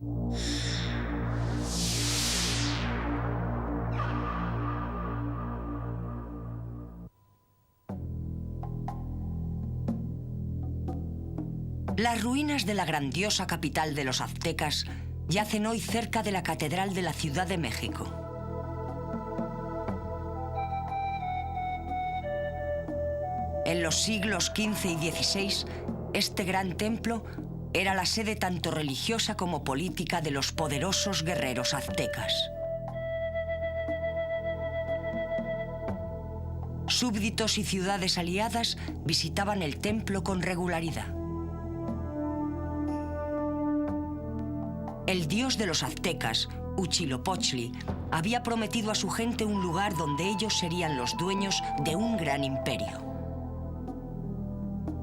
Las ruinas de la grandiosa capital de los aztecas yacen hoy cerca de la Catedral de la Ciudad de México. En los siglos XV y XVI, este gran templo era la sede tanto religiosa como política de los poderosos guerreros aztecas. Súbditos y ciudades aliadas visitaban el templo con regularidad. El dios de los aztecas, Huitzilopochtli, había prometido a su gente un lugar donde ellos serían los dueños de un gran imperio.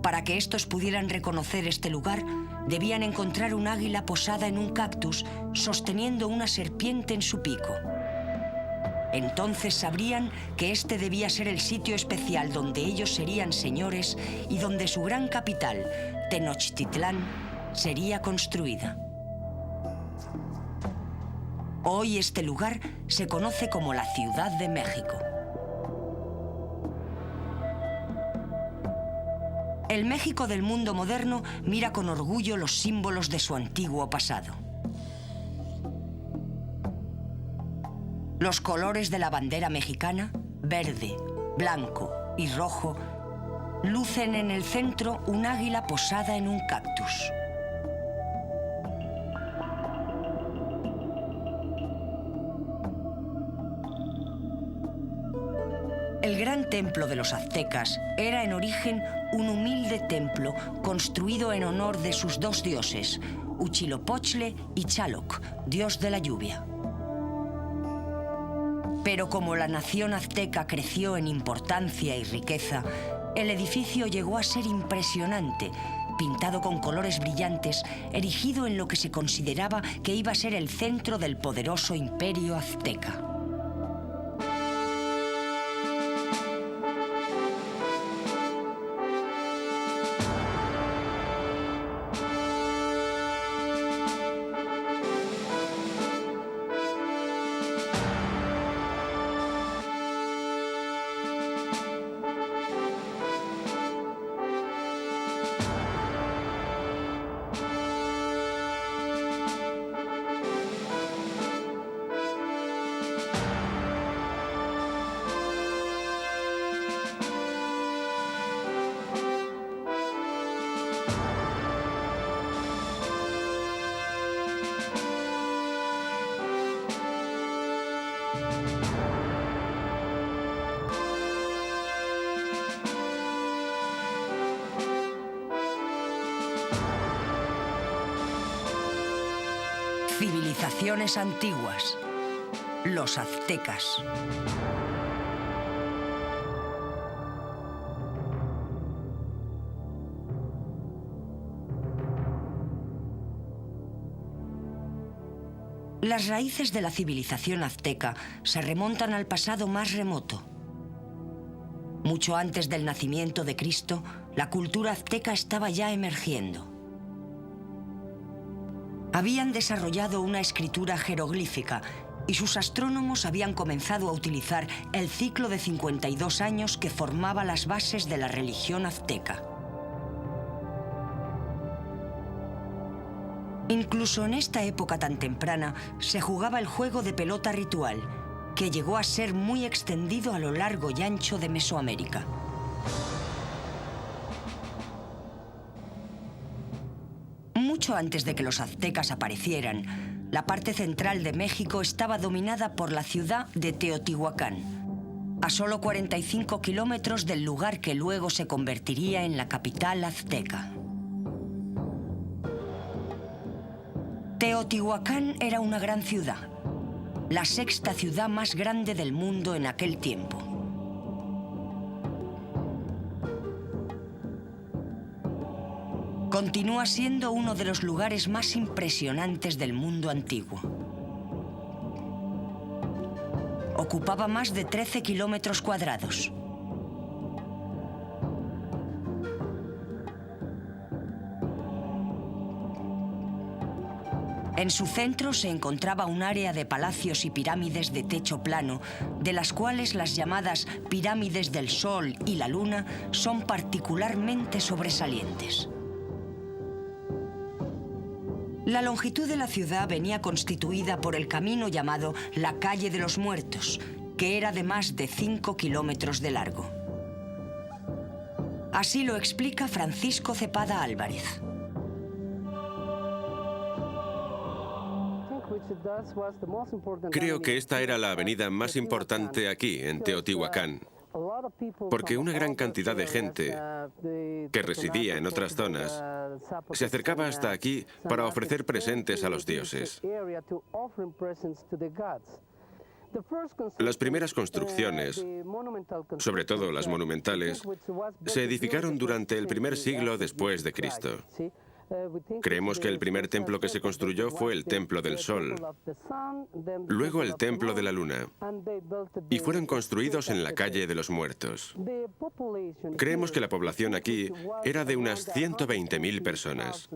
Para que estos pudieran reconocer este lugar, debían encontrar un águila posada en un cactus sosteniendo una serpiente en su pico. Entonces sabrían que este debía ser el sitio especial donde ellos serían señores y donde su gran capital, Tenochtitlán, sería construida. Hoy este lugar se conoce como la Ciudad de México. El México del mundo moderno mira con orgullo los símbolos de su antiguo pasado. Los colores de la bandera mexicana, verde, blanco y rojo, lucen en el centro un águila posada en un cactus. El gran templo de los aztecas era en origen un humilde templo construido en honor de sus dos dioses, Huitzilopochtli y Tlaloc, dios de la lluvia. Pero como la nación azteca creció en importancia y riqueza, el edificio llegó a ser impresionante, pintado con colores brillantes, erigido en lo que se consideraba que iba a ser el centro del poderoso imperio azteca. Civilizaciones antiguas. Los aztecas. Las raíces de la civilización azteca se remontan al pasado más remoto. Mucho antes del nacimiento de Cristo, la cultura azteca estaba ya emergiendo. Habían desarrollado una escritura jeroglífica y sus astrónomos habían comenzado a utilizar el ciclo de 52 años que formaba las bases de la religión azteca. Incluso en esta época tan temprana se jugaba el juego de pelota ritual, que llegó a ser muy extendido a lo largo y ancho de Mesoamérica. Mucho antes de que los aztecas aparecieran, la parte central de México estaba dominada por la ciudad de Teotihuacán, a solo 45 kilómetros del lugar que luego se convertiría en la capital azteca. Teotihuacán era una gran ciudad, la sexta ciudad más grande del mundo en aquel tiempo. Continúa siendo uno de los lugares más impresionantes del mundo antiguo. Ocupaba más de 13 kilómetros cuadrados. En su centro se encontraba un área de palacios y pirámides de techo plano, de las cuales las llamadas pirámides del Sol y la Luna son particularmente sobresalientes. La longitud de la ciudad venía constituida por el camino llamado la Calle de los Muertos, que era de más de 5 kilómetros de largo. Así lo explica Francisco Cepada Álvarez. Creo que esta era la avenida más importante aquí, en Teotihuacán, porque una gran cantidad de gente que residía en otras zonas se acercaba hasta aquí para ofrecer presentes a los dioses. Las primeras construcciones, sobre todo las monumentales, se edificaron durante el primer siglo después de Cristo. Creemos que el primer templo que se construyó fue el Templo del Sol, luego el Templo de la Luna, y fueron construidos en la Calle de los Muertos. Creemos que la población aquí era de unas 120.000 personas.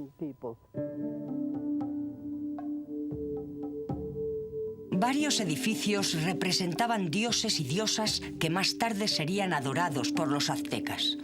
Varios edificios representaban dioses y diosas que más tarde serían adorados por los aztecas.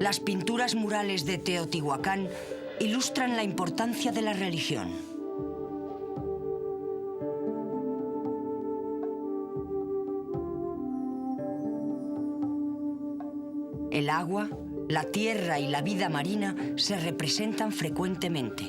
Las pinturas murales de Teotihuacán ilustran la importancia de la religión. El agua, la tierra y la vida marina se representan frecuentemente.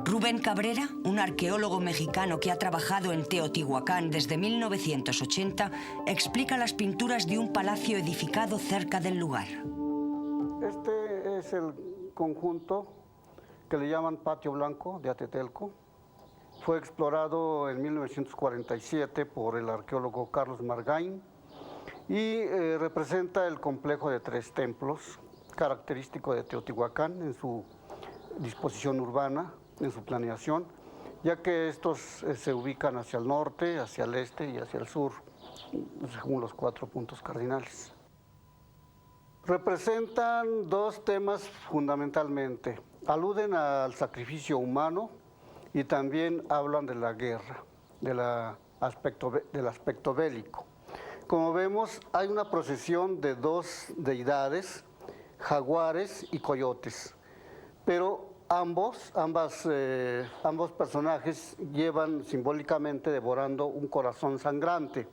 Rubén Cabrera, un arqueólogo mexicano que ha trabajado en Teotihuacán desde 1980, explica las pinturas de un palacio edificado cerca del lugar. Este es el conjunto que le llaman Patio Blanco de Atetelco. Fue explorado en 1947 por el arqueólogo Carlos Margain y representa el complejo de 3 templos, característico de Teotihuacán en su disposición urbana, en su planeación, ya que estos se ubican hacia el norte, hacia el este y hacia el sur, según los 4 puntos cardinales. Representan 2 temas fundamentalmente. Aluden al sacrificio humano y también hablan de la guerra, del aspecto bélico. Como vemos, hay una procesión de 2 deidades, jaguares y coyotes, pero ambos personajes llevan simbólicamente devorando un corazón sangrante.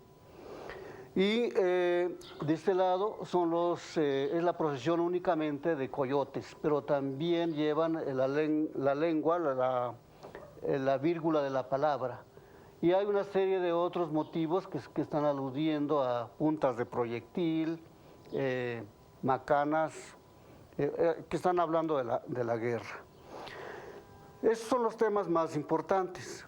Y de este lado es la procesión únicamente de coyotes, pero también llevan la lengua, la vírgula de la palabra. Y hay una serie de otros motivos que están aludiendo a puntas de proyectil, macanas, que están hablando de la guerra. Esos son los temas más importantes.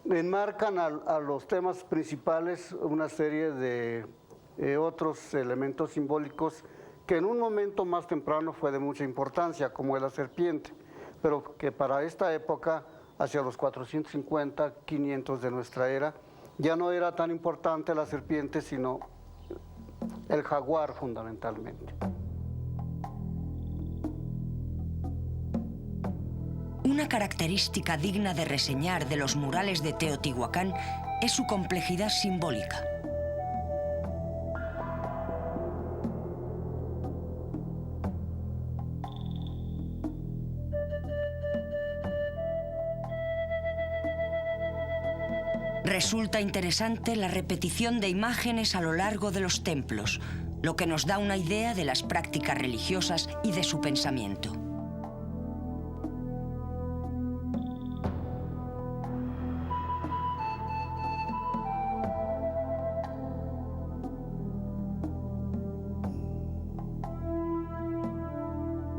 Enmarcan a los temas principales una serie de otros elementos simbólicos que en un momento más temprano fue de mucha importancia, como la serpiente, pero que para esta época, hacia los 450, 500 de nuestra era, ya no era tan importante la serpiente, sino el jaguar fundamentalmente. Una característica digna de reseñar de los murales de Teotihuacán es su complejidad simbólica. Resulta interesante la repetición de imágenes a lo largo de los templos, lo que nos da una idea de las prácticas religiosas y de su pensamiento.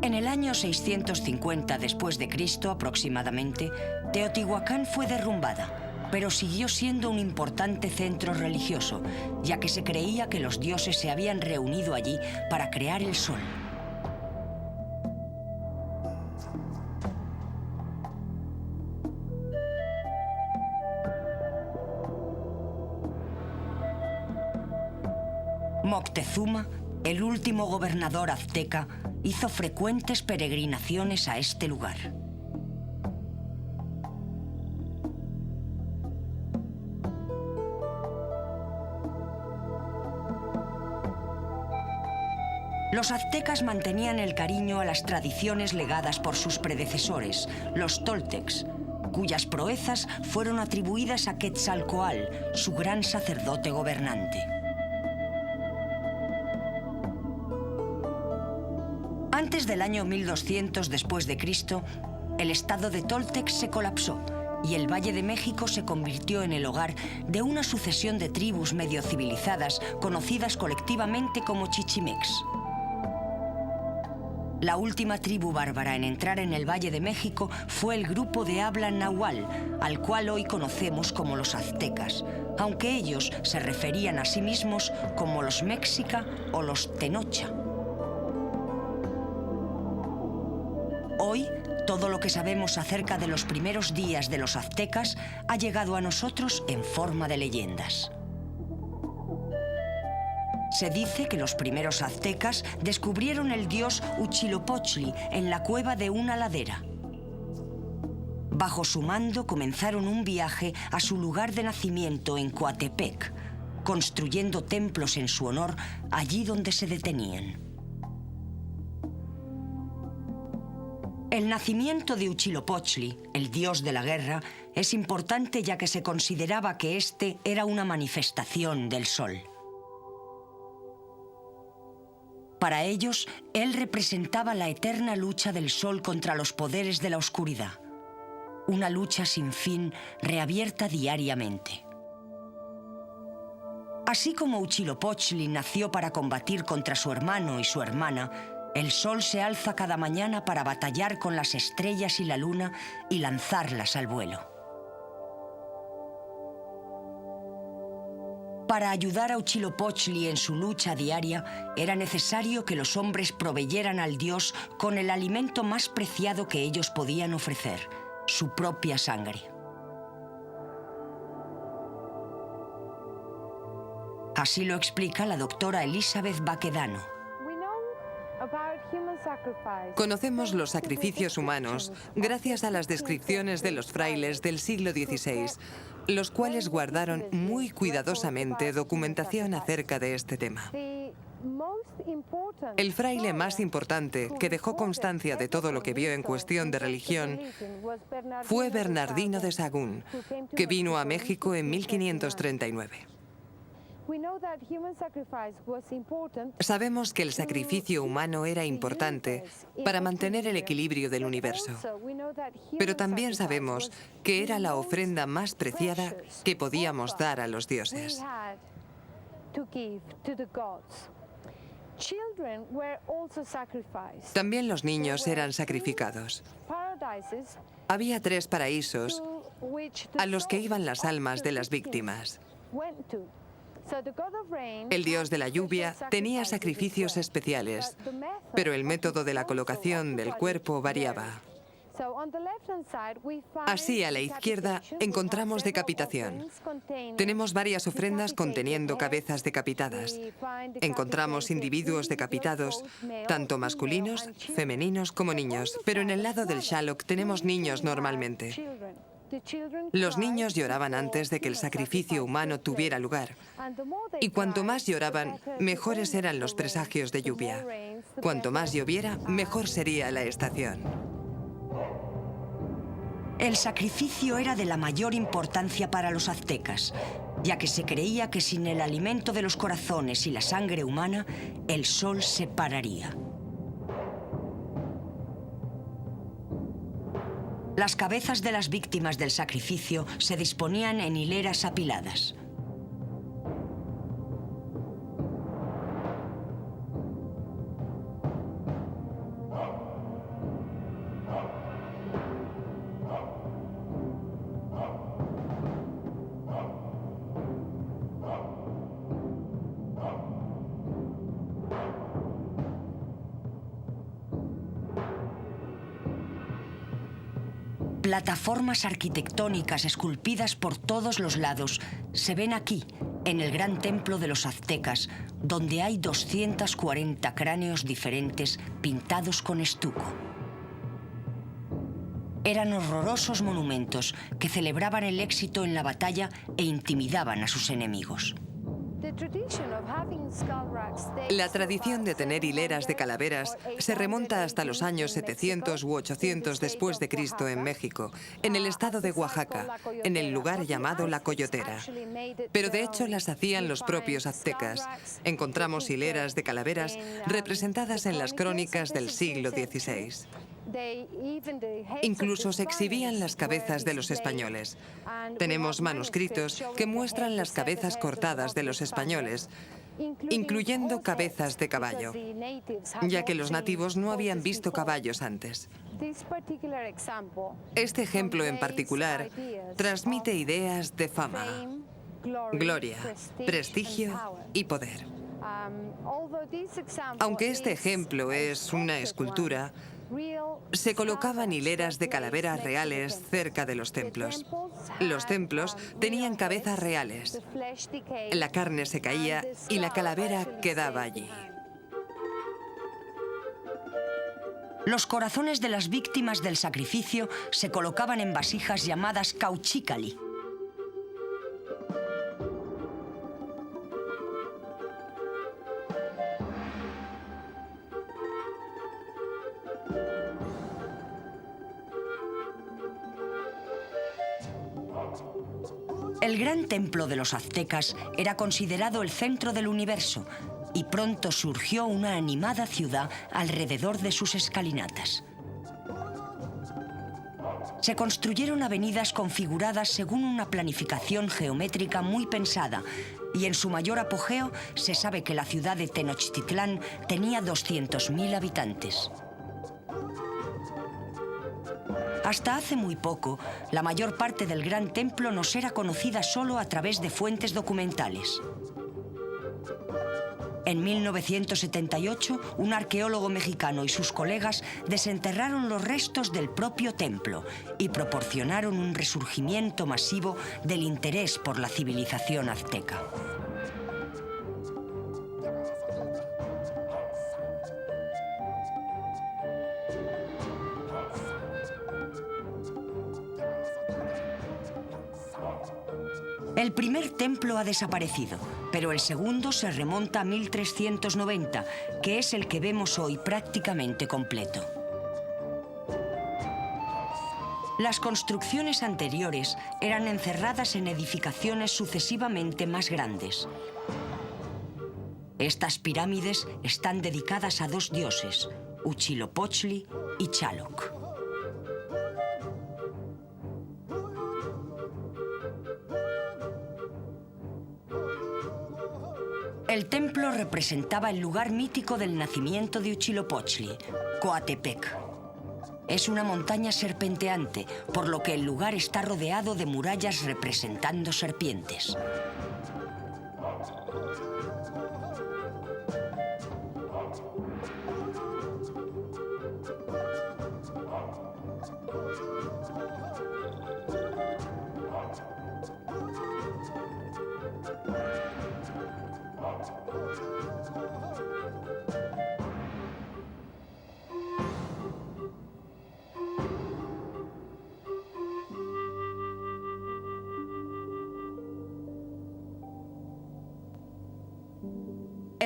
En el año 650 después de Cristo aproximadamente, Teotihuacán fue derrumbada, pero siguió siendo un importante centro religioso, ya que se creía que los dioses se habían reunido allí para crear el sol. Moctezuma, el último gobernador azteca, hizo frecuentes peregrinaciones a este lugar. Los aztecas mantenían el cariño a las tradiciones legadas por sus predecesores, los toltecs, cuyas proezas fueron atribuidas a Quetzalcóatl, su gran sacerdote gobernante. Antes del año 1200 después de Cristo, el estado de Toltec se colapsó y el Valle de México se convirtió en el hogar de una sucesión de tribus medio civilizadas conocidas colectivamente como chichimecs. La última tribu bárbara en entrar en el Valle de México fue el grupo de habla nahual, al cual hoy conocemos como los aztecas, aunque ellos se referían a sí mismos como los mexica o los tenocha. Hoy, todo lo que sabemos acerca de los primeros días de los aztecas ha llegado a nosotros en forma de leyendas. Se dice que los primeros aztecas descubrieron el dios Huitzilopochtli en la cueva de una ladera. Bajo su mando comenzaron un viaje a su lugar de nacimiento en Coatepec, construyendo templos en su honor allí donde se detenían. El nacimiento de Huitzilopochtli, el dios de la guerra, es importante ya que se consideraba que este era una manifestación del sol. Para ellos, él representaba la eterna lucha del sol contra los poderes de la oscuridad. Una lucha sin fin, reabierta diariamente. Así como Huitzilopochtli nació para combatir contra su hermano y su hermana, el sol se alza cada mañana para batallar con las estrellas y la luna y lanzarlas al vuelo. Para ayudar a Huitzilopochtli en su lucha diaria, era necesario que los hombres proveyeran al dios con el alimento más preciado que ellos podían ofrecer, su propia sangre. Así lo explica la doctora Elizabeth Baquedano. Conocemos los sacrificios humanos gracias a las descripciones de los frailes del siglo XVI, los cuales guardaron muy cuidadosamente documentación acerca de este tema. El fraile más importante, que dejó constancia de todo lo que vio en cuestión de religión, fue Bernardino de Sahagún, que vino a México en 1539. Sabemos que el sacrificio humano era importante para mantener el equilibrio del universo, pero también sabemos que era la ofrenda más preciada que podíamos dar a los dioses. También los niños eran sacrificados. Había 3 paraísos a los que iban las almas de las víctimas. El dios de la lluvia tenía sacrificios especiales, pero el método de la colocación del cuerpo variaba. Así, a la izquierda, encontramos decapitación. Tenemos varias ofrendas conteniendo cabezas decapitadas. Encontramos individuos decapitados, tanto masculinos, femeninos como niños, pero en el lado del Xaloc tenemos niños normalmente. Los niños lloraban antes de que el sacrificio humano tuviera lugar. Y cuanto más lloraban, mejores eran los presagios de lluvia. Cuanto más lloviera, mejor sería la estación. El sacrificio era de la mayor importancia para los aztecas, ya que se creía que sin el alimento de los corazones y la sangre humana, el sol se pararía. Las cabezas de las víctimas del sacrificio se disponían en hileras apiladas. Plataformas arquitectónicas esculpidas por todos los lados se ven aquí, en el gran templo de los aztecas, donde hay 240 cráneos diferentes pintados con estuco. Eran horrorosos monumentos que celebraban el éxito en la batalla e intimidaban a sus enemigos. La tradición de tener hileras de calaveras se remonta hasta los años 700 u 800 después de Cristo en México, en el estado de Oaxaca, en el lugar llamado La Coyotera. Pero de hecho las hacían los propios aztecas. Encontramos hileras de calaveras representadas en las crónicas del siglo XVI. Incluso se exhibían las cabezas de los españoles. Tenemos manuscritos que muestran las cabezas cortadas de los españoles, incluyendo cabezas de caballo, ya que los nativos no habían visto caballos antes. Este ejemplo en particular transmite ideas de fama, gloria, prestigio y poder. Aunque este ejemplo es una escultura, se colocaban hileras de calaveras reales cerca de los templos. Los templos tenían cabezas reales. La carne se caía y la calavera quedaba allí. Los corazones de las víctimas del sacrificio se colocaban en vasijas llamadas cauchícali. El gran templo de los aztecas era considerado el centro del universo y pronto surgió una animada ciudad alrededor de sus escalinatas. Se construyeron avenidas configuradas según una planificación geométrica muy pensada y en su mayor apogeo se sabe que la ciudad de Tenochtitlán tenía 200.000 habitantes. Hasta hace muy poco, la mayor parte del Gran Templo nos era conocida solo a través de fuentes documentales. En 1978, un arqueólogo mexicano y sus colegas desenterraron los restos del propio templo y proporcionaron un resurgimiento masivo del interés por la civilización azteca. El primer templo ha desaparecido, pero el segundo se remonta a 1390, que es el que vemos hoy prácticamente completo. Las construcciones anteriores eran encerradas en edificaciones sucesivamente más grandes. Estas pirámides están dedicadas a dos dioses, Huitzilopochtli y Xaloc. El templo representaba el lugar mítico del nacimiento de Huitzilopochtli, Coatepec. Es una montaña serpenteante, por lo que el lugar está rodeado de murallas representando serpientes.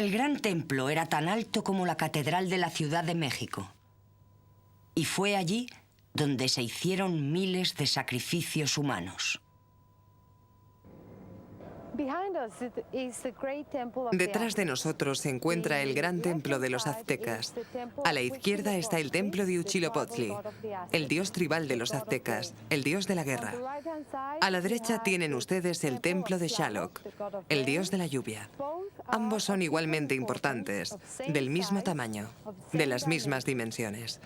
El Gran Templo era tan alto como la Catedral de la Ciudad de México. Y fue allí donde se hicieron miles de sacrificios humanos. Detrás de nosotros se encuentra el Gran Templo de los aztecas. A la izquierda está el templo de Huitzilopochtli, el dios tribal de los aztecas, el dios de la guerra. A la derecha tienen ustedes el templo de Xaloc, el dios de la lluvia. Ambos son igualmente importantes, del mismo tamaño, de las mismas dimensiones.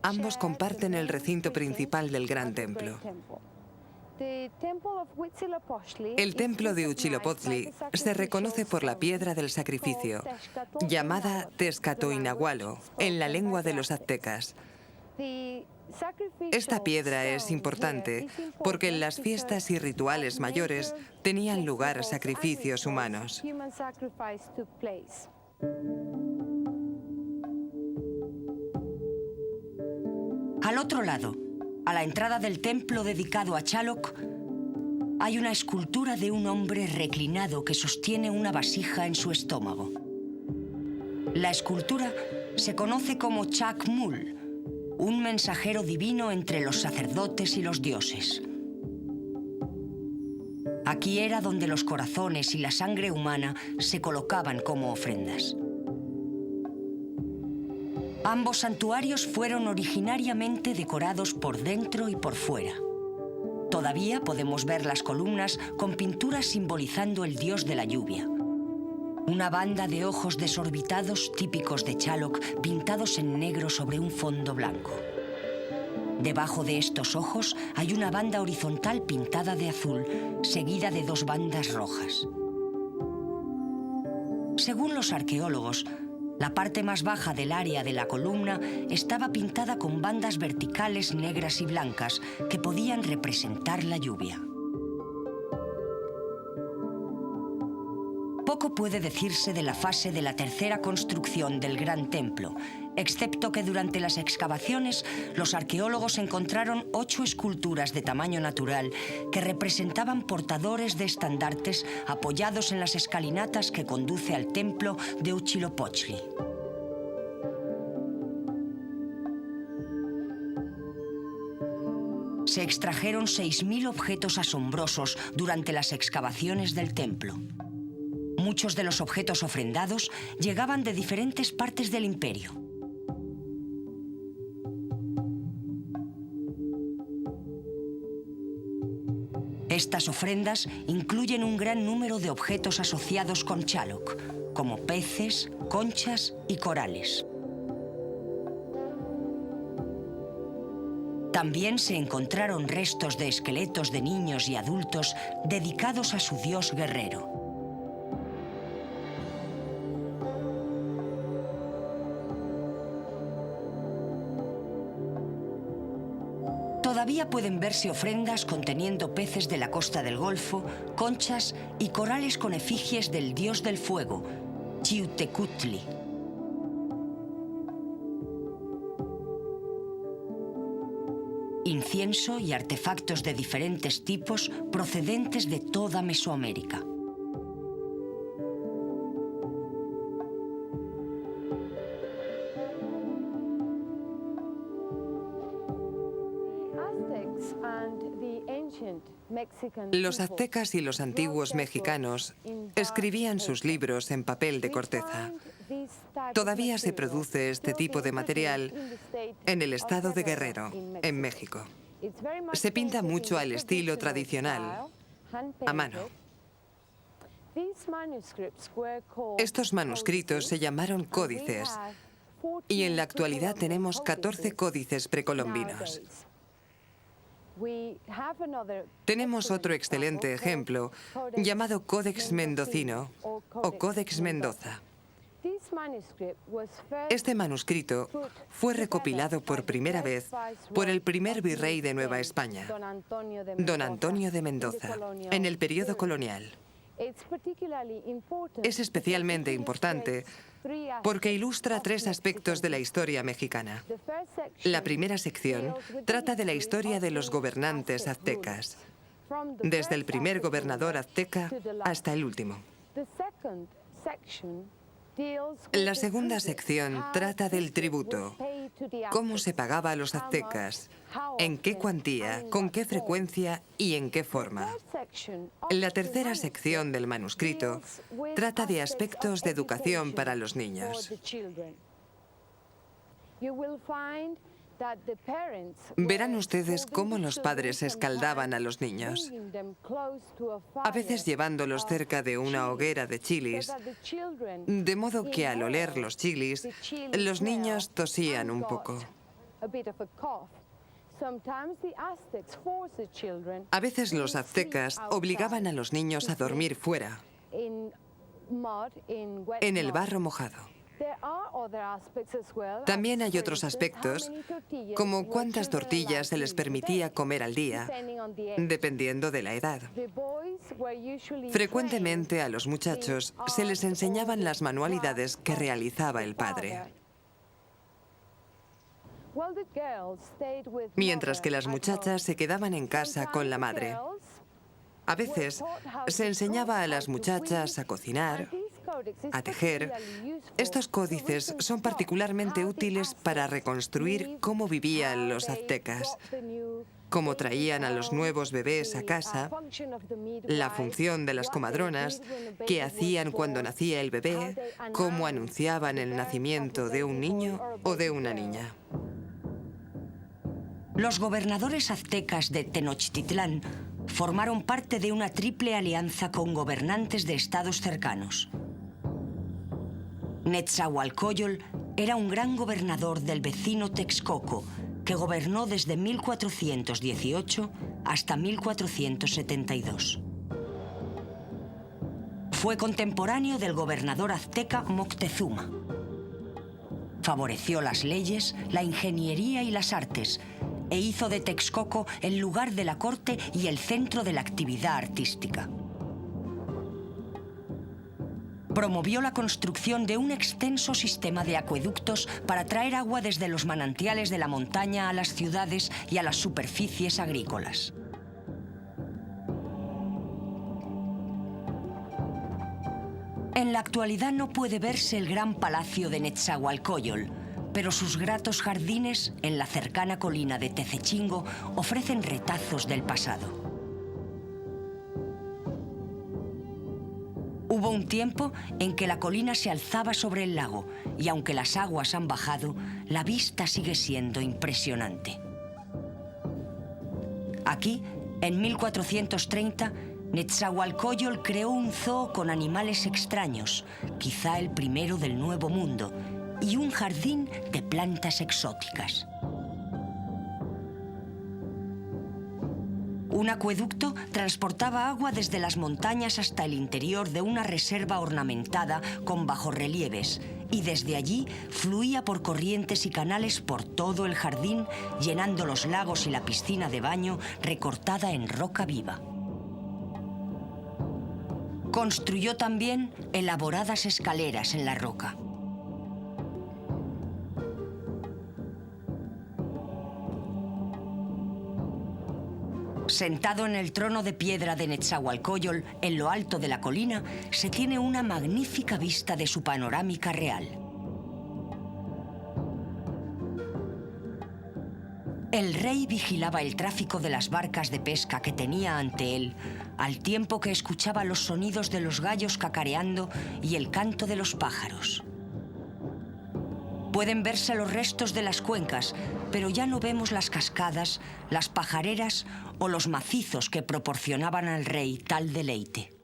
Ambos comparten el recinto principal del Gran Templo. El templo de Huitzilopochtli se reconoce por la piedra del sacrificio, llamada Tezcatoinahualo en la lengua de los aztecas. Esta piedra es importante porque en las fiestas y rituales mayores tenían lugar sacrificios humanos. Al otro lado, a la entrada del templo dedicado a Chaloc, hay una escultura de un hombre reclinado que sostiene una vasija en su estómago. La escultura se conoce como Chak Mul, un mensajero divino entre los sacerdotes y los dioses. Aquí era donde los corazones y la sangre humana se colocaban como ofrendas. Ambos santuarios fueron originariamente decorados por dentro y por fuera. Todavía podemos ver las columnas con pinturas simbolizando el dios de la lluvia. Una banda de ojos desorbitados típicos de Chaloc pintados en negro sobre un fondo blanco. Debajo de estos ojos hay una banda horizontal pintada de azul, seguida de dos bandas rojas. Según los arqueólogos, la parte más baja del área de la columna estaba pintada con bandas verticales negras y blancas que podían representar la lluvia. Poco puede decirse de la fase de la tercera construcción del Gran Templo, excepto que durante las excavaciones los arqueólogos encontraron 8 esculturas de tamaño natural que representaban portadores de estandartes apoyados en las escalinatas que conduce al templo de Huitzilopochtli. Se extrajeron 6.000 objetos asombrosos durante las excavaciones del templo. Muchos de los objetos ofrendados llegaban de diferentes partes del imperio. Estas ofrendas incluyen un gran número de objetos asociados con Chaloc, como peces, conchas y corales. También se encontraron restos de esqueletos de niños y adultos dedicados a su dios guerrero. Todavía pueden verse ofrendas conteniendo peces de la costa del Golfo, conchas y corales con efigies del dios del fuego, Xiuhtecutli. Incienso y artefactos de diferentes tipos procedentes de toda Mesoamérica. Los aztecas y los antiguos mexicanos escribían sus libros en papel de corteza. Todavía se produce este tipo de material en el estado de Guerrero, en México. Se pinta mucho al estilo tradicional, a mano. Estos manuscritos se llamaron códices y en la actualidad tenemos 14 códices precolombinos. Tenemos otro excelente ejemplo llamado Códex Mendocino o Códex Mendoza. Este manuscrito fue recopilado por primera vez por el primer virrey de Nueva España, don Antonio de Mendoza, en el periodo colonial. Es especialmente importante porque ilustra 3 aspectos de la historia mexicana. La primera sección trata de la historia de los gobernantes aztecas, desde el primer gobernador azteca hasta el último. La segunda sección trata del tributo, cómo se pagaba a los aztecas, en qué cuantía, con qué frecuencia y en qué forma. La tercera sección del manuscrito trata de aspectos de educación para los niños. Verán ustedes cómo los padres escaldaban a los niños, a veces llevándolos cerca de una hoguera de chilis, de modo que al oler los chilis, los niños tosían un poco. A veces los aztecas obligaban a los niños a dormir fuera, en el barro mojado. También hay otros aspectos, como cuántas tortillas se les permitía comer al día, dependiendo de la edad. Frecuentemente a los muchachos se les enseñaban las manualidades que realizaba el padre, mientras que las muchachas se quedaban en casa con la madre. A veces se enseñaba a las muchachas a cocinar, a tejer. Estos códices son particularmente útiles para reconstruir cómo vivían los aztecas, cómo traían a los nuevos bebés a casa, la función de las comadronas, qué hacían cuando nacía el bebé, cómo anunciaban el nacimiento de un niño o de una niña. Los gobernadores aztecas de Tenochtitlán formaron parte de una triple alianza con gobernantes de estados cercanos. Netzahualcóyotl era un gran gobernador del vecino Texcoco, que gobernó desde 1418 hasta 1472. Fue contemporáneo del gobernador azteca Moctezuma. Favoreció las leyes, la ingeniería y las artes, e hizo de Texcoco el lugar de la corte y el centro de la actividad artística. Promovió la construcción de un extenso sistema de acueductos para traer agua desde los manantiales de la montaña a las ciudades y a las superficies agrícolas. En la actualidad no puede verse el gran palacio de Netzahualcóyotl, pero sus gratos jardines en la cercana colina de Tezechingo ofrecen retazos del pasado. Hubo un tiempo en que la colina se alzaba sobre el lago y aunque las aguas han bajado, la vista sigue siendo impresionante. Aquí, en 1430, Netzahualcóyotl creó un zoo con animales extraños, quizá el primero del Nuevo Mundo, y un jardín de plantas exóticas. Un acueducto transportaba agua desde las montañas hasta el interior de una reserva ornamentada con bajorrelieves y desde allí fluía por corrientes y canales por todo el jardín, llenando los lagos y la piscina de baño recortada en roca viva. Construyó también elaboradas escaleras en la roca. Sentado en el trono de piedra de Netzahualcóyotl, en lo alto de la colina, se tiene una magnífica vista de su panorámica real. El rey vigilaba el tráfico de las barcas de pesca que tenía ante él, al tiempo que escuchaba los sonidos de los gallos cacareando y el canto de los pájaros. Pueden verse los restos de las cuencas, pero ya no vemos las cascadas, las pajareras o los macizos que proporcionaban al rey tal deleite.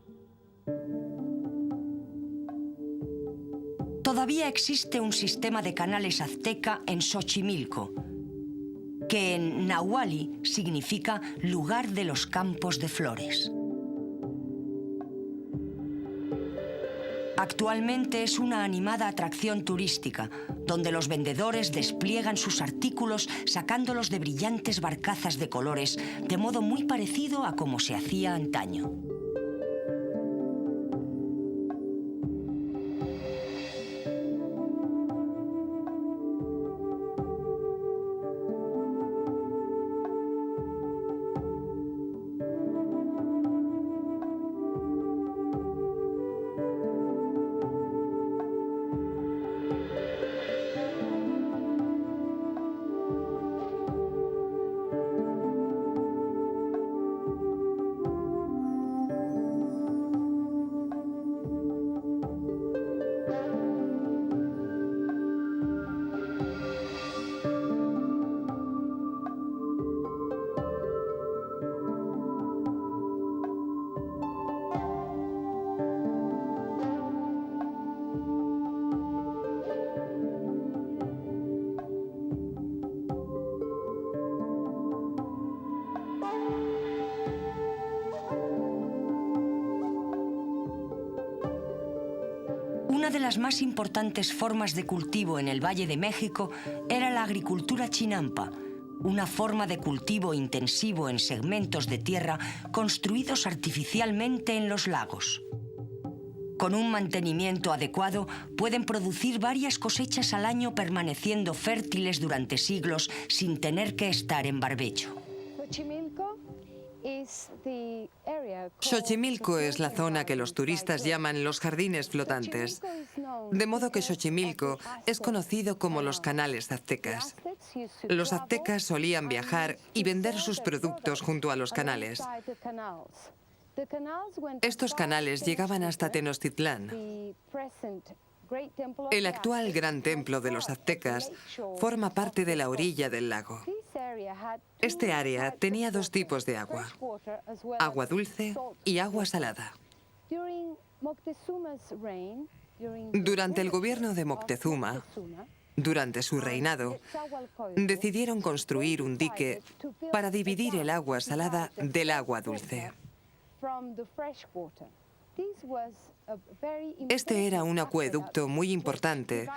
Todavía existe un sistema de canales azteca en Xochimilco, que en nahuali significa lugar de los campos de flores. Actualmente es una animada atracción turística, donde los vendedores despliegan sus artículos sacándolos de brillantes barcazas de colores, de modo muy parecido a como se hacía antaño. Una de las más importantes formas de cultivo en el Valle de México era la agricultura chinampa, una forma de cultivo intensivo en segmentos de tierra construidos artificialmente en los lagos. Con un mantenimiento adecuado, pueden producir varias cosechas al año permaneciendo fértiles durante siglos sin tener que estar en barbecho. Xochimilco es la zona que los turistas llaman los jardines flotantes, de modo que Xochimilco es conocido como los canales aztecas. Los aztecas solían viajar y vender sus productos junto a los canales. Estos canales llegaban hasta Tenochtitlán. El actual gran templo de los aztecas forma parte de la orilla del lago. Este área tenía dos tipos de agua: agua dulce y agua salada. Durante el gobierno de Moctezuma, durante su reinado, decidieron construir un dique para dividir el agua salada del agua dulce. Este era un acueducto muy importante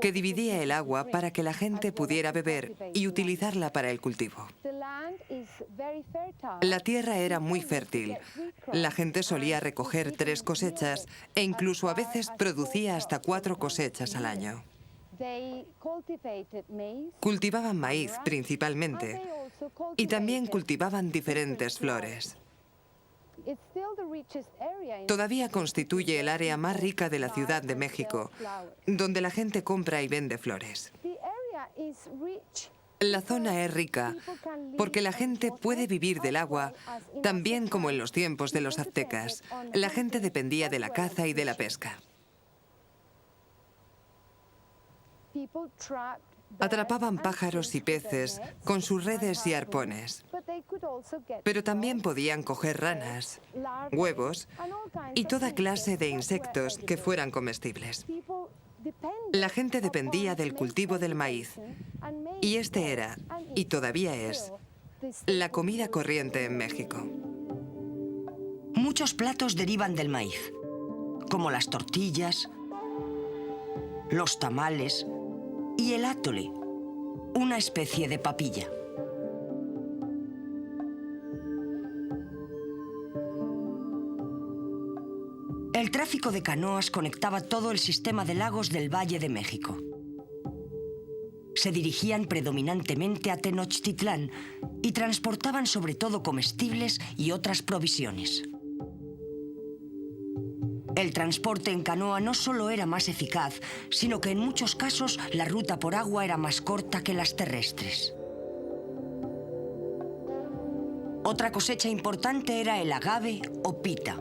que dividía el agua para que la gente pudiera beber y utilizarla para el cultivo. La tierra era muy fértil. La gente solía recoger 3 cosechas e incluso a veces producía hasta 4 cosechas al año. Cultivaban maíz principalmente y también cultivaban diferentes flores. Todavía constituye el área más rica de la Ciudad de México, donde la gente compra y vende flores. La zona es rica porque la gente puede vivir del agua, también como en los tiempos de los aztecas. La gente dependía de la caza y de la pesca. Atrapaban pájaros y peces con sus redes y arpones, pero también podían coger ranas, huevos y toda clase de insectos que fueran comestibles. La gente dependía del cultivo del maíz, y este era, y todavía es, la comida corriente en México. Muchos platos derivan del maíz, como las tortillas, los tamales y el atole, una especie de papilla. El tráfico de canoas conectaba todo el sistema de lagos del Valle de México. Se dirigían predominantemente a Tenochtitlán y transportaban sobre todo comestibles y otras provisiones. El transporte en canoa no solo era más eficaz, sino que en muchos casos la ruta por agua era más corta que las terrestres. Otra cosecha importante era el agave o pita.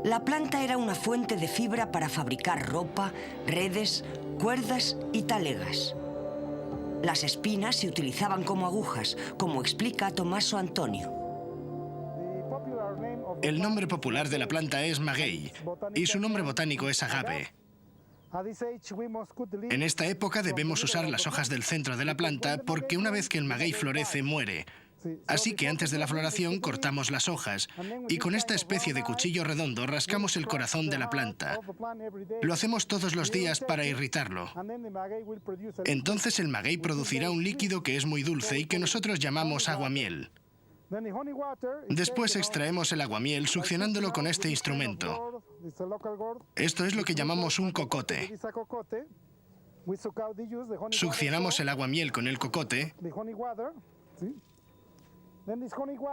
La planta era una fuente de fibra para fabricar ropa, redes, cuerdas y talegas. Las espinas se utilizaban como agujas, como explica Tommaso Antonio. El nombre popular de la planta es maguey y su nombre botánico es agave. En esta época debemos usar las hojas del centro de la planta porque una vez que el maguey florece, muere. Así que antes de la floración cortamos las hojas y con esta especie de cuchillo redondo rascamos el corazón de la planta. Lo hacemos todos los días para irritarlo. Entonces el maguey producirá un líquido que es muy dulce y que nosotros llamamos aguamiel. Después extraemos el aguamiel succionándolo con este instrumento. Esto es lo que llamamos un cocote. Succionamos el aguamiel con el cocote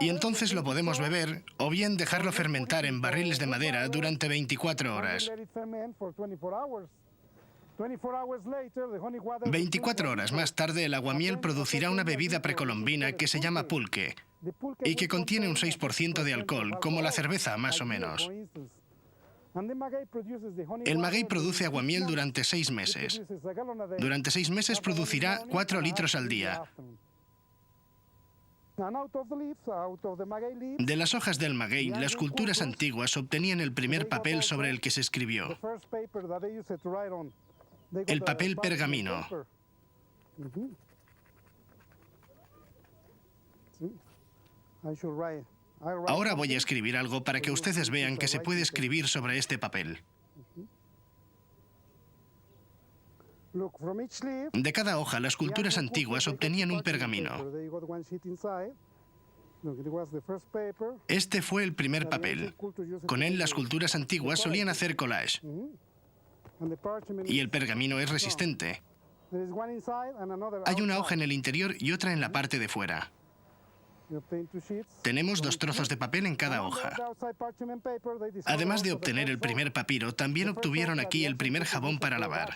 y entonces lo podemos beber o bien dejarlo fermentar en barriles de madera durante 24 horas. 24 horas más tarde, el aguamiel producirá una bebida precolombina que se llama pulque y que contiene un 6% de alcohol, como la cerveza más o menos. El maguey produce aguamiel durante 6 meses. Durante 6 meses producirá 4 litros al día. De las hojas del maguey, las culturas antiguas obtenían el primer papel sobre el que se escribió. El papel pergamino. Ahora voy a escribir algo para que ustedes vean que se puede escribir sobre este papel. De cada hoja, las culturas antiguas obtenían un pergamino. Este fue el primer papel. Con él, las culturas antiguas solían hacer collage. Y el pergamino es resistente. Hay una hoja en el interior y otra en la parte de fuera. Tenemos 2 trozos de papel en cada hoja. Además de obtener el primer papiro, también obtuvieron aquí el primer jabón para lavar.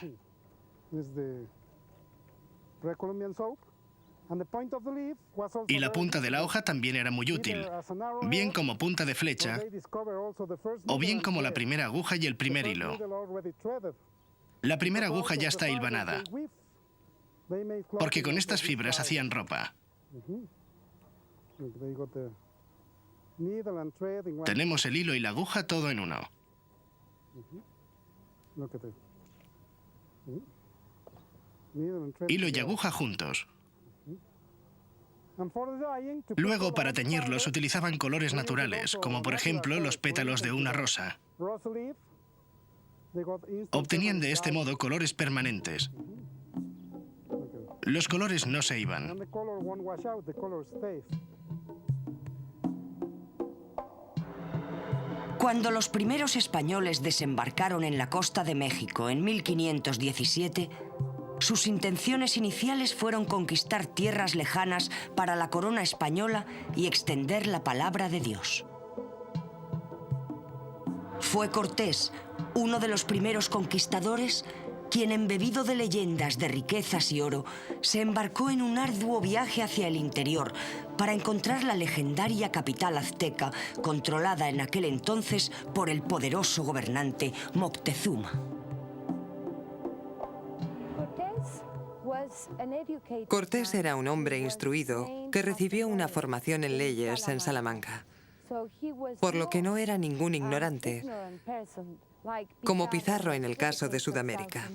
Y la punta de la hoja también era muy útil, bien como punta de flecha, o bien como la primera aguja y el primer hilo. La primera aguja ya está hilvanada, porque con estas fibras hacían ropa. Tenemos el hilo y la aguja todo en uno. Hilo y aguja juntos. Luego, para teñirlos, utilizaban colores naturales, como por ejemplo los pétalos de una rosa. Obtenían de este modo colores permanentes. Los colores no se iban. Cuando los primeros españoles desembarcaron en la costa de México en 1517, sus intenciones iniciales fueron conquistar tierras lejanas para la corona española y extender la palabra de Dios. Fue Cortés, uno de los primeros conquistadores, quien, embebido de leyendas de riquezas y oro, se embarcó en un arduo viaje hacia el interior para encontrar la legendaria capital azteca, controlada en aquel entonces por el poderoso gobernante Moctezuma. Cortés era un hombre instruido que recibió una formación en leyes en Salamanca, por lo que no era ningún ignorante, como Pizarro en el caso de Sudamérica.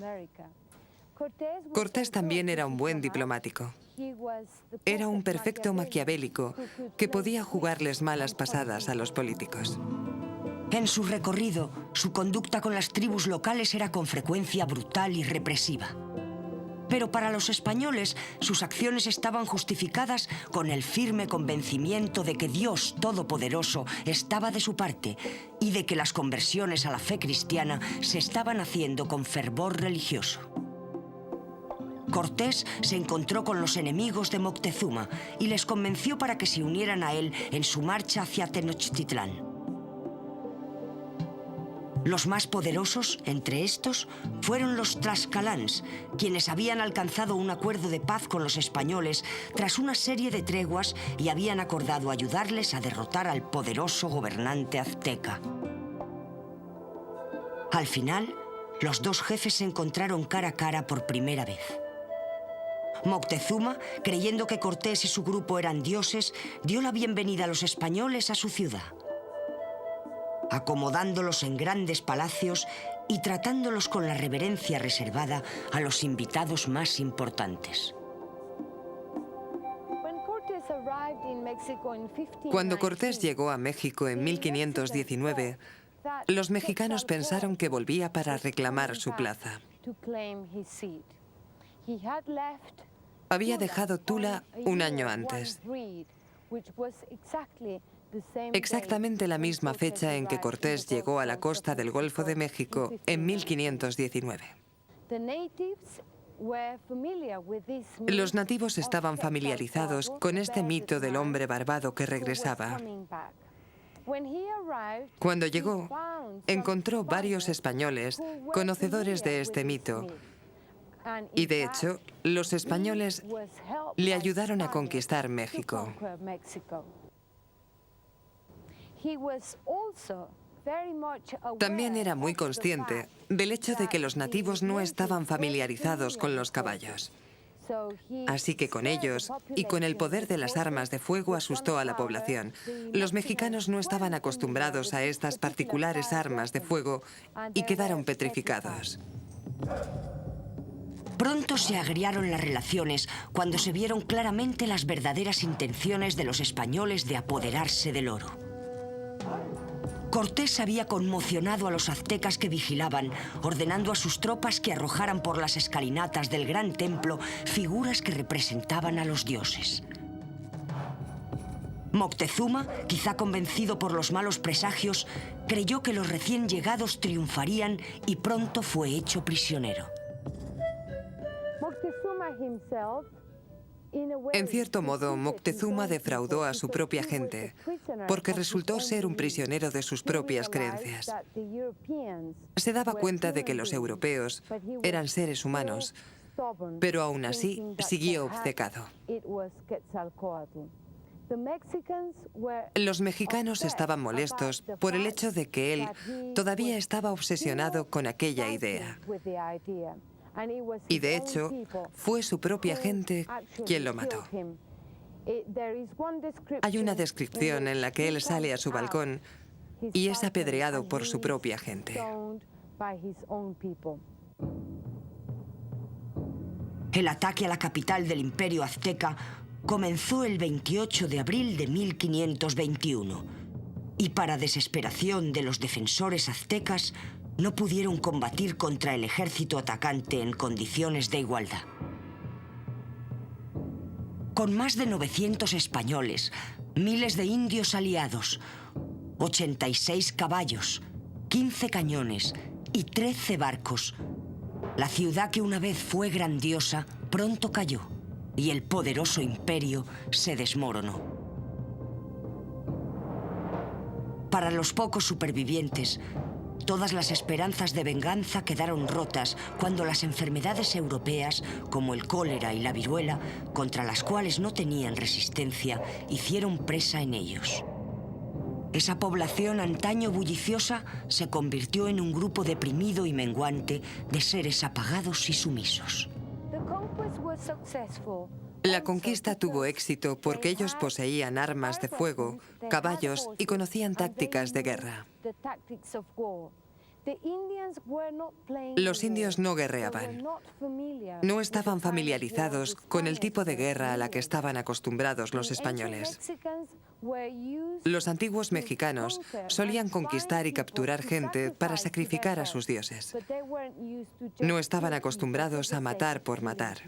Cortés también era un buen diplomático. Era un perfecto maquiavélico que podía jugarles malas pasadas a los políticos. En su recorrido, su conducta con las tribus locales era con frecuencia brutal y represiva. Pero para los españoles, sus acciones estaban justificadas con el firme convencimiento de que Dios Todopoderoso estaba de su parte y de que las conversiones a la fe cristiana se estaban haciendo con fervor religioso. Cortés se encontró con los enemigos de Moctezuma y les convenció para que se unieran a él en su marcha hacia Tenochtitlán. Los más poderosos, entre estos, fueron los tlaxcalans, quienes habían alcanzado un acuerdo de paz con los españoles tras una serie de treguas y habían acordado ayudarles a derrotar al poderoso gobernante azteca. Al final, los dos jefes se encontraron cara a cara por primera vez. Moctezuma, creyendo que Cortés y su grupo eran dioses, dio la bienvenida a los españoles a su ciudad, acomodándolos en grandes palacios y tratándolos con la reverencia reservada a los invitados más importantes. Cuando Cortés llegó a México en 1519, los mexicanos pensaron que volvía para reclamar su plaza. Había dejado Tula un año antes, exactamente la misma fecha en que Cortés llegó a la costa del Golfo de México en 1519. Los nativos estaban familiarizados con este mito del hombre barbado que regresaba. Cuando llegó, encontró varios españoles conocedores de este mito. Y de hecho, los españoles le ayudaron a conquistar México. También era muy consciente del hecho de que los nativos no estaban familiarizados con los caballos. Así que con ellos y con el poder de las armas de fuego asustó a la población. Los mexicanos no estaban acostumbrados a estas particulares armas de fuego y quedaron petrificados. Pronto se agriaron las relaciones cuando se vieron claramente las verdaderas intenciones de los españoles de apoderarse del oro. Cortés había conmocionado a los aztecas que vigilaban, ordenando a sus tropas que arrojaran por las escalinatas del gran templo figuras que representaban a los dioses. Moctezuma, quizá convencido por los malos presagios, creyó que los recién llegados triunfarían y pronto fue hecho prisionero. En cierto modo, Moctezuma defraudó a su propia gente, porque resultó ser un prisionero de sus propias creencias. Se daba cuenta de que los europeos eran seres humanos, pero aún así siguió obcecado. Los mexicanos estaban molestos por el hecho de que él todavía estaba obsesionado con aquella idea. Y de hecho, fue su propia gente quien lo mató. Hay una descripción en la que él sale a su balcón y es apedreado por su propia gente. El ataque a la capital del Imperio Azteca comenzó el 28 de abril de 1521 y, para desesperación de los defensores aztecas, no pudieron combatir contra el ejército atacante en condiciones de igualdad. Con más de 900 españoles, miles de indios aliados, 86 caballos, 15 cañones y 13 barcos, la ciudad que una vez fue grandiosa pronto cayó y el poderoso imperio se desmoronó. Para los pocos supervivientes, todas las esperanzas de venganza quedaron rotas cuando las enfermedades europeas, como el cólera y la viruela, contra las cuales no tenían resistencia, hicieron presa en ellos. Esa población antaño bulliciosa se convirtió en un grupo deprimido y menguante de seres apagados y sumisos. La conquista tuvo éxito porque ellos poseían armas de fuego, caballos y conocían tácticas de guerra. Los indios no guerreaban. No estaban familiarizados con el tipo de guerra a la que estaban acostumbrados los españoles. Los antiguos mexicanos solían conquistar y capturar gente para sacrificar a sus dioses. No estaban acostumbrados a matar por matar.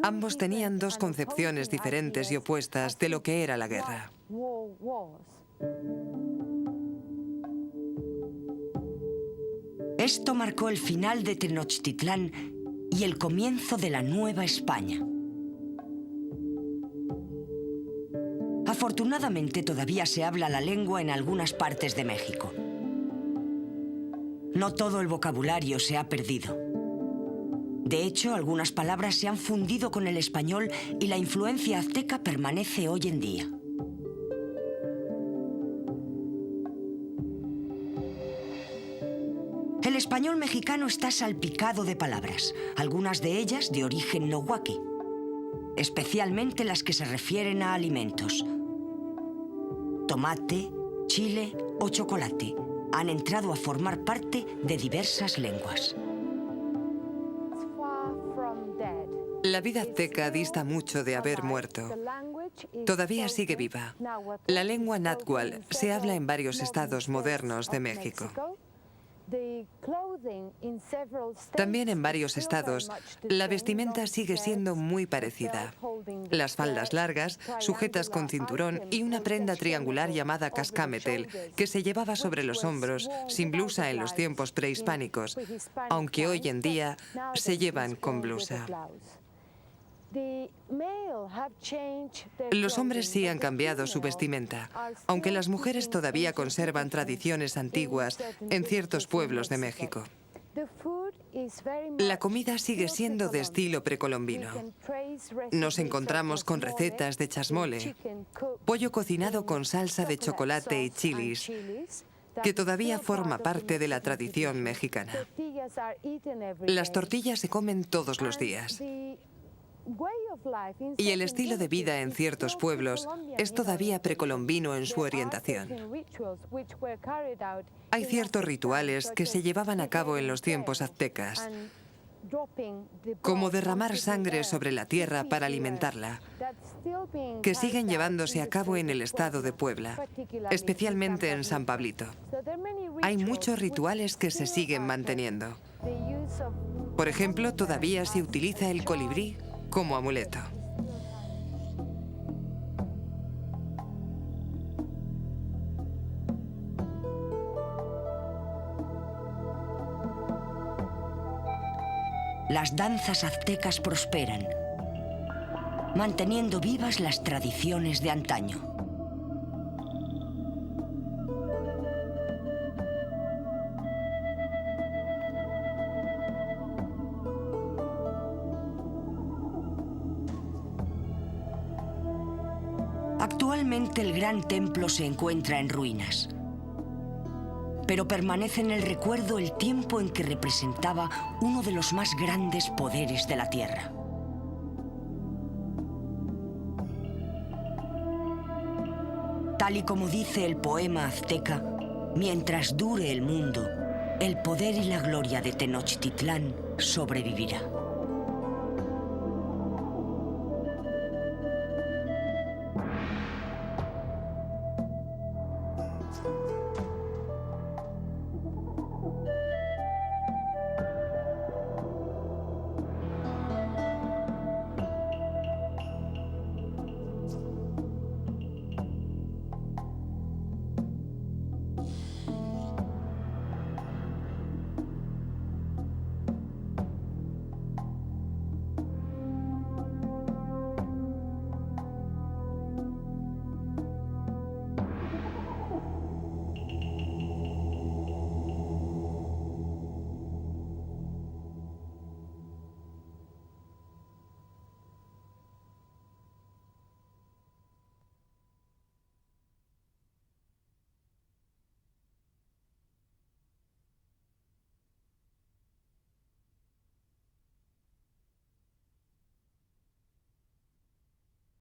Ambos tenían dos concepciones diferentes y opuestas de lo que era la guerra. Esto marcó el final de Tenochtitlán y el comienzo de la Nueva España. Afortunadamente todavía se habla la lengua en algunas partes de México. No todo el vocabulario se ha perdido. De hecho, algunas palabras se han fundido con el español y la influencia azteca permanece hoy en día. El español mexicano está salpicado de palabras, algunas de ellas de origen nahuaqui, especialmente las que se refieren a alimentos. Tomate, chile o chocolate han entrado a formar parte de diversas lenguas. La vida azteca dista mucho de haber muerto. Todavía sigue viva. La lengua náhuatl se habla en varios estados modernos de México. También en varios estados, la vestimenta sigue siendo muy parecida. Las faldas largas, sujetas con cinturón y una prenda triangular llamada cascametel, que se llevaba sobre los hombros, sin blusa en los tiempos prehispánicos, aunque hoy en día se llevan con blusa. Los hombres sí han cambiado su vestimenta, aunque las mujeres todavía conservan tradiciones antiguas en ciertos pueblos de México. La comida sigue siendo de estilo precolombino. Nos encontramos con recetas de chasmole, pollo cocinado con salsa de chocolate y chilis, que todavía forma parte de la tradición mexicana. Las tortillas se comen todos los días. Y el estilo de vida en ciertos pueblos es todavía precolombino en su orientación. Hay ciertos rituales que se llevaban a cabo en los tiempos aztecas, como derramar sangre sobre la tierra para alimentarla, que siguen llevándose a cabo en el estado de Puebla, especialmente en San Pablito. Hay muchos rituales que se siguen manteniendo. Por ejemplo, todavía se utiliza el colibrí como amuleto. Las danzas aztecas prosperan, manteniendo vivas las tradiciones de antaño. Actualmente el gran templo se encuentra en ruinas, pero permanece en el recuerdo el tiempo en que representaba uno de los más grandes poderes de la Tierra. Tal y como dice el poema azteca, mientras dure el mundo, el poder y la gloria de Tenochtitlán sobrevivirá.